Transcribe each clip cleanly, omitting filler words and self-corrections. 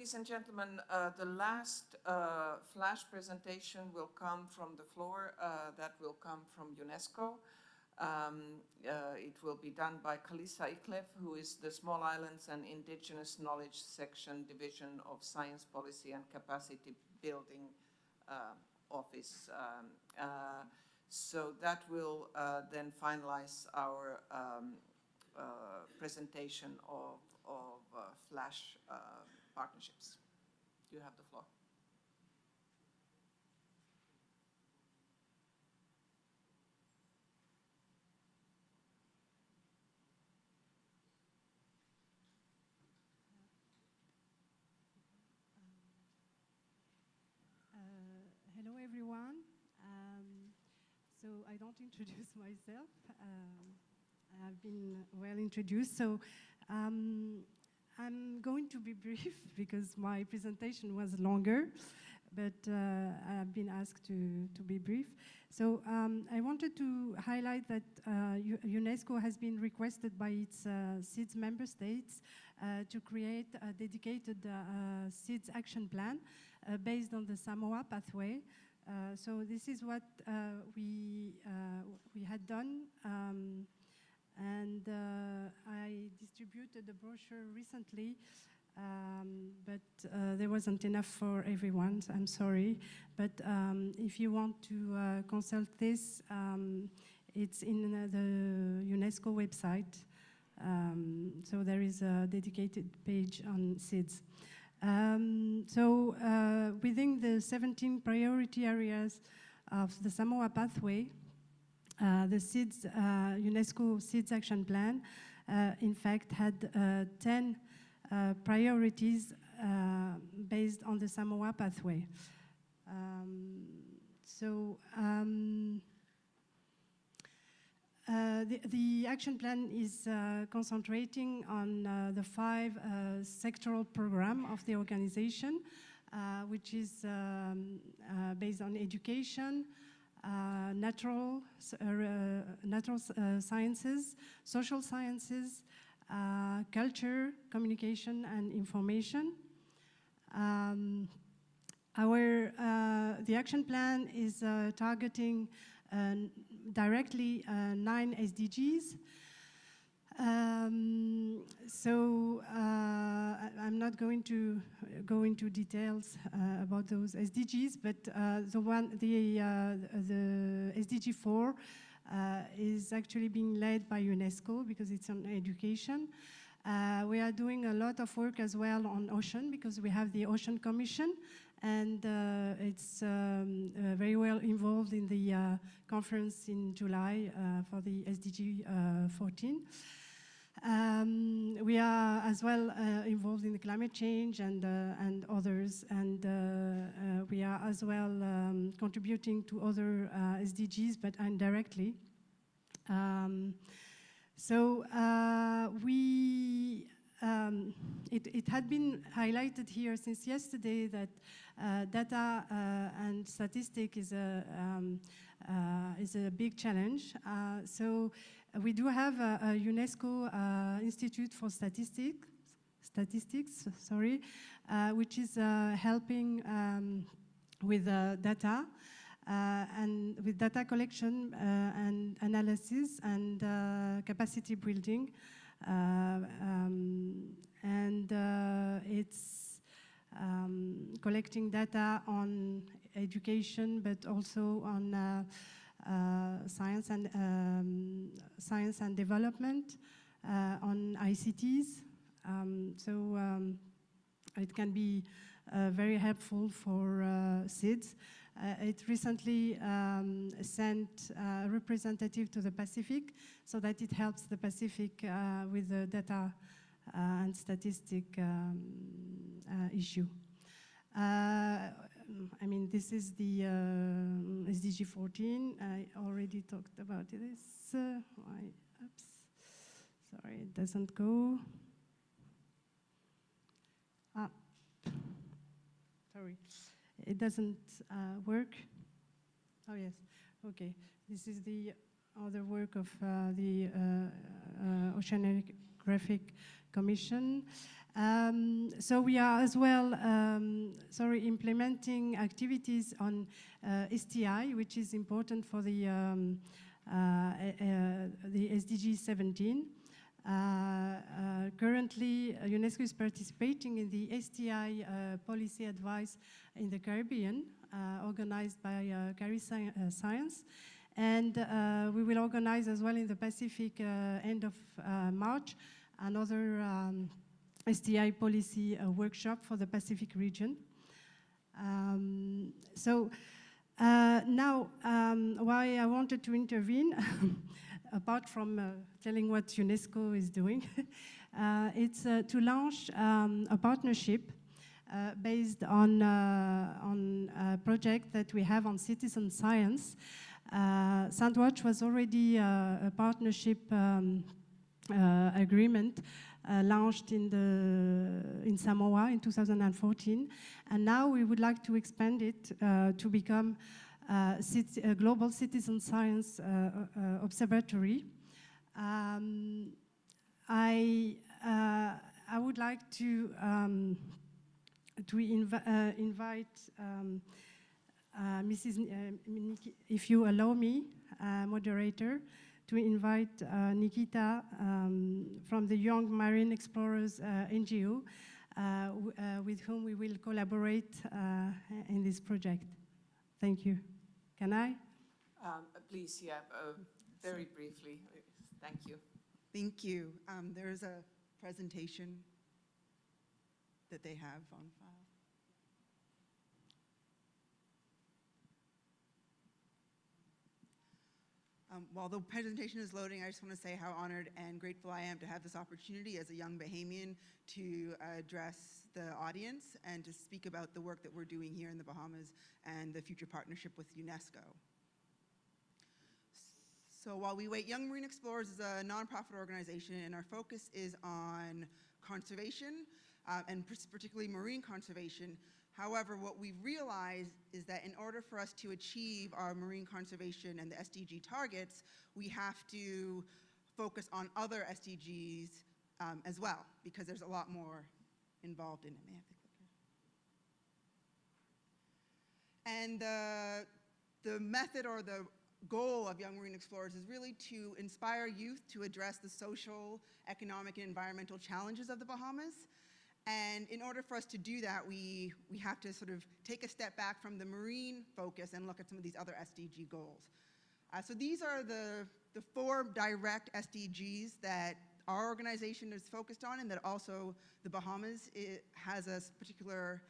ladies and gentlemen, the last flash presentation will come from the floor. That will come from UNESCO. It will be done by Kalisa Iklev, who is the Small Islands and Indigenous Knowledge Section Division of Science Policy and Capacity Building Office. So that will then finalize our presentation of flash partnerships. You have the floor. Hello, everyone. So I don't introduce myself. I've been well introduced. So I'm going to be brief because my presentation was longer, but I've been asked to be brief. So I wanted to highlight that UNESCO has been requested by its SIDS member states to create a dedicated SIDS action plan based on the SAMOA pathway. So this is what we had done. And I distributed the brochure recently, but there wasn't enough for everyone, so I'm sorry. But if you want to consult this, it's in the UNESCO website. So there is a dedicated page on SIDS. So within the 17 priority areas of the SAMOA pathway, the SIDS, UNESCO SIDS Action Plan, in fact, had 10 priorities based on the SAMOA pathway. The action plan is concentrating on the 5 sectoral program of the organization, which is based on education, natural sciences, social sciences, culture, communication, and information. The action plan is targeting directly 9 SDGs. I'm not going to go into details about those SDGs, but the SDG 4 is actually being led by UNESCO because it's on education. We are doing a lot of work as well on ocean because we have the Ocean Commission, and it's very well involved in the conference in July for the SDG 14. We are as well involved in the climate change and others, and we are as well contributing to other SDGs, but indirectly. It had been highlighted here since yesterday that data and statistics is a big challenge. So we do have a UNESCO Institute for Statistics, which is helping with data and with data collection and analysis and capacity building. It's collecting data on education, but also on science and development, on ICTs. It can be very helpful for SIDS. It recently sent a representative to the Pacific so that it helps the Pacific with the data and statistic issue. I mean, this is the SDG 14. I already talked about this. Oops, sorry, it doesn't go. Sorry. It doesn't work. Oh, yes. Okay. This is the other work of the Oceanographic Commission. So we are as well, implementing activities on STI, which is important for the SDG 17. Currently, UNESCO is participating in the STI policy advice in the Caribbean, organized by Science. And we will organize as well in the Pacific end of March another STI policy workshop for the Pacific region. Now, why I wanted to intervene, apart from telling what UNESCO is doing, it's to launch a partnership based on a project that we have on citizen science. Sandwatch was already a partnership agreement launched in Samoa in 2014, and now we would like to expand it to become a global citizen science observatory. I would like to invite Mrs. If you allow me, moderator, to invite Nikita from the Young Marine Explorers NGO, with whom we will collaborate in this project. Thank you. Can I? Please, yeah, very briefly. Thank you. Thank you. There's a presentation that they have on file. While the presentation is loading, I just want to say how honored and grateful I am to have this opportunity as a young Bahamian to address the audience and to speak about the work that we're doing here in the Bahamas and the future partnership with UNESCO. So while we wait, Young Marine Explorers is a nonprofit organization, and our focus is on conservation, and particularly marine conservation. However, what we've realized is that in order for us to achieve our marine conservation and the SDG targets, we have to focus on other SDGs as well, because there's a lot more involved in it. May I have the clicker? And the method or the goal of Young Marine Explorers is really to inspire youth to address the social, economic, and environmental challenges of the Bahamas. And in order for us to do that, we have to sort of take a step back from the marine focus and look at some of these other SDG goals. So these are the 4 direct SDGs that our organization is focused on, and that also the Bahamas has a particular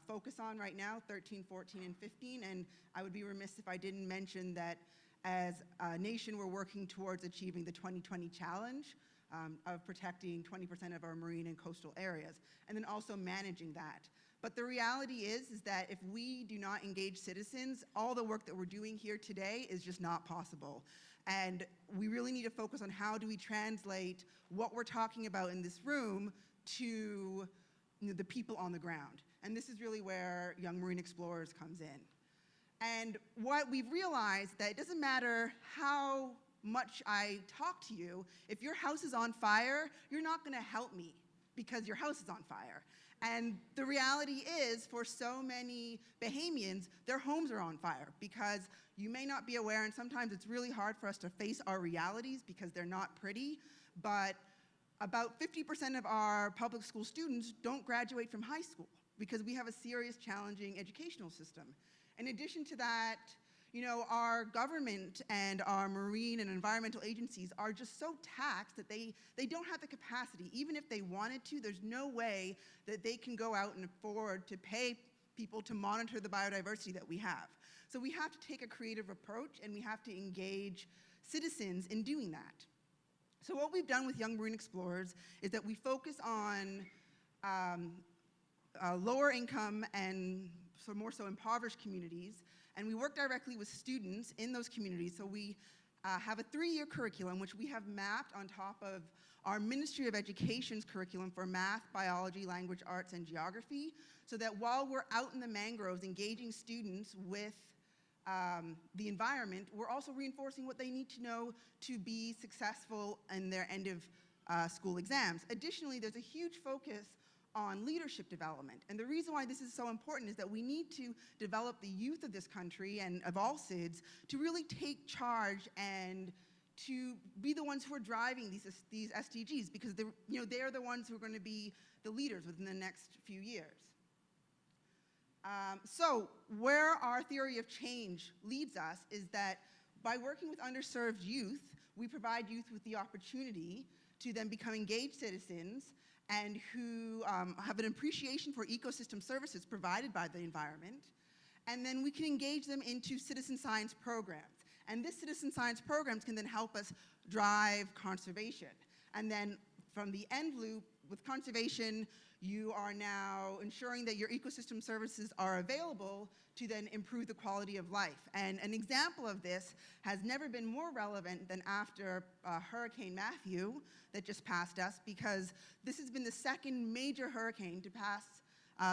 focus on right now, 13, 14, and 15. And I would be remiss if I didn't mention that as a nation, we're working towards achieving the 2020 challenge of protecting 20% of our marine and coastal areas, and then also managing that. But the reality is that if we do not engage citizens, all the work that we're doing here today is just not possible. And we really need to focus on how do we translate what we're talking about in this room to the people on the ground. And this is really where Young Marine Explorers comes in. And what we've realized that it doesn't matter how much I talk to you, if your house is on fire, you're not going to help me because your house is on fire. And the reality is, for so many Bahamians, their homes are on fire because you may not be aware, and sometimes it's really hard for us to face our realities because they're not pretty, but about 50% of our public school students don't graduate from high school because we have a serious, challenging educational system. In addition to that, you know, our government and our marine and environmental agencies are just so taxed that they don't have the capacity. Even if they wanted to, there's no way that they can go out and afford to pay people to monitor the biodiversity that we have. So we have to take a creative approach, and we have to engage citizens in doing that. So what we've done with Young Marine Explorers is that we focus on lower income and more so impoverished communities, and we work directly with students in those communities. So we have a 3-year curriculum, which we have mapped on top of our Ministry of Education's curriculum for math, biology, language, arts, and geography, so that while we're out in the mangroves engaging students with the environment, we're also reinforcing what they need to know to be successful in their end of school exams. Additionally, there's a huge focus on leadership development. And the reason why this is so important is that we need to develop the youth of this country and of all SIDS to really take charge and to be the ones who are driving these SDGs, because they're the ones who are going to be the leaders within the next few years. So where our theory of change leads us is that by working with underserved youth, we provide youth with the opportunity to then become engaged citizens and who have an appreciation for ecosystem services provided by the environment. And then we can engage them into citizen science programs. And this citizen science programs can then help us drive conservation. And then from the end loop, with conservation, you are now ensuring that your ecosystem services are available to then improve the quality of life. And an example of this has never been more relevant than after Hurricane Matthew that just passed us, because this has been the second major hurricane to pass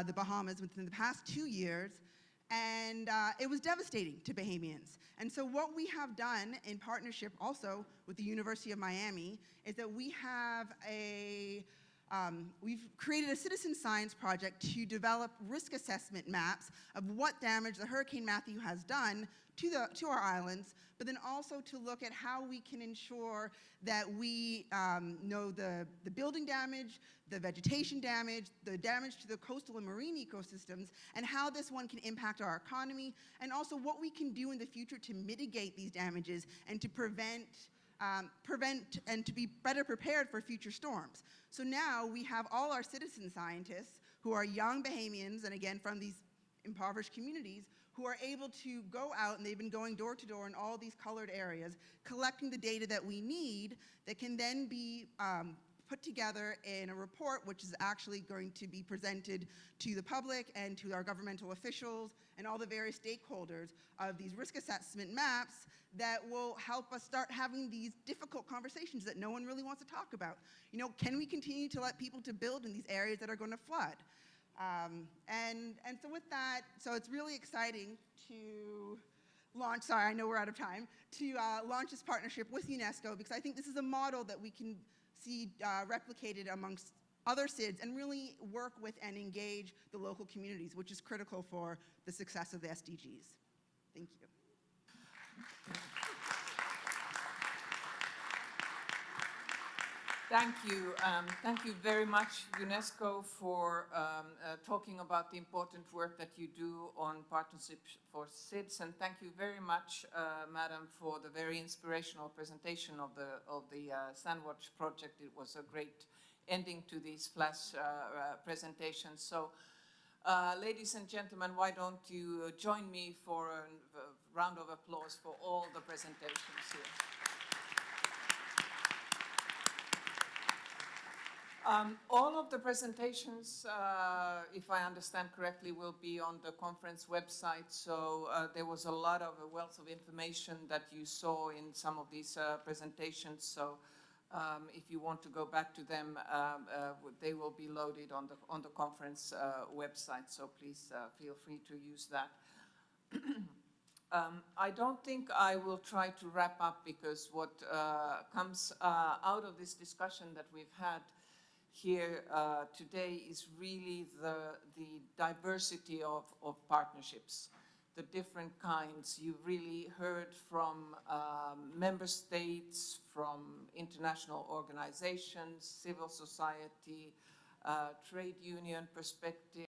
the Bahamas within the past 2 years. And it was devastating to Bahamians. And so what we have done in partnership also with the University of Miami is that we have we've created a citizen science project to develop risk assessment maps of what damage the Hurricane Matthew has done to our islands, but then also to look at how we can ensure that we know the building damage, the vegetation damage, the damage to the coastal and marine ecosystems, and how this one can impact our economy, and also what we can do in the future to mitigate these damages and to prevent and to be better prepared for future storms. So now we have all our citizen scientists who are young Bahamians, and again from these impoverished communities, who are able to go out, and they've been going door to door in all these colored areas, collecting the data that we need that can then be put together in a report, which is actually going to be presented to the public and to our governmental officials and all the various stakeholders of these risk assessment maps that will help us start having these difficult conversations that no one really wants to talk about. You know, can we continue to let people to build in these areas that are going to flood? And so with that, so it's really exciting to launch, sorry, I know we're out of time, to launch this partnership with UNESCO, because I think this is a model that we can see replicated amongst other SIDS and really work with and engage the local communities, which is critical for the success of the SDGs. Thank you. Thank you. Thank you very much, UNESCO, for talking about the important work that you do on partnerships for SIDS, and thank you very much, Madam, for the very inspirational presentation of the Sandwatch project. It was a great ending to these flash presentations. So, ladies and gentlemen, why don't you join me for a round of applause for all the presentations here. All of the presentations, if I understand correctly, will be on the conference website. So there was a lot of a wealth of information that you saw in some of these presentations. So if you want to go back to them, they will be loaded on the conference website. So please feel free to use that. I don't think I will try to wrap up, because what comes out of this discussion that we've had here today is really the diversity of partnerships, the different kinds. You really heard from member states, from international organizations, civil society, trade union perspective,